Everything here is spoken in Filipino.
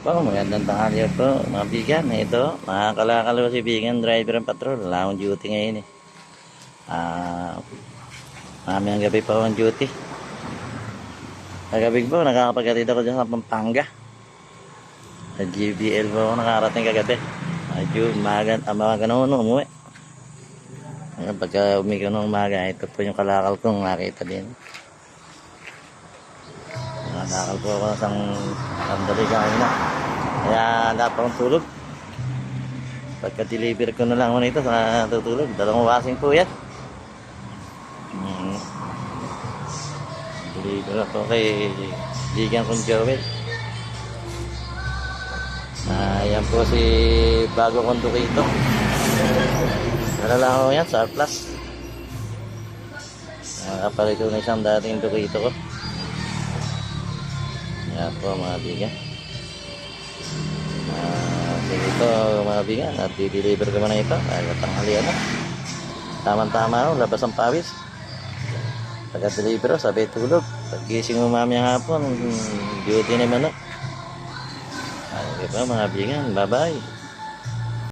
Po, magandang tanghali po, mga bigan. Ito, mga kalakalaw si bigan, driver ng patrol. Wala akong duty ngayon eh. Mamayang gabi pa akong duty. Kagabi po, nakakapagkatid ako dyan sa Pampanga. Sa GBL po ako nakarating kagabi. Medyo umaga na uno, umuwi. Ngayon, pagka umigaw ng umaga, ito po yung kalakal kong nakita din. Nakakal po ako ng isang sandali kanina. Kaya wala pa akong tulog. Pagka-deliver ko na lang ako nito sa tutulog. Dalawang wasing po yan. Deliver ako kay Ligan kong Joel. Yan po si bago kong Dukito. Dala lang ako yan sa Plus. Nakapalit ko na isang dating Dukito ko. Yan po mga bigan. Sige ito mga bigan, at i-deliver ko na ito ay tanghalian na. Tama-tama ako, labas ang pawis. Pagka-deliver ako, sabay tulog. Pag-gising mo mamaya hapon, duty naman ako. Okay po mga bigan, bye-bye.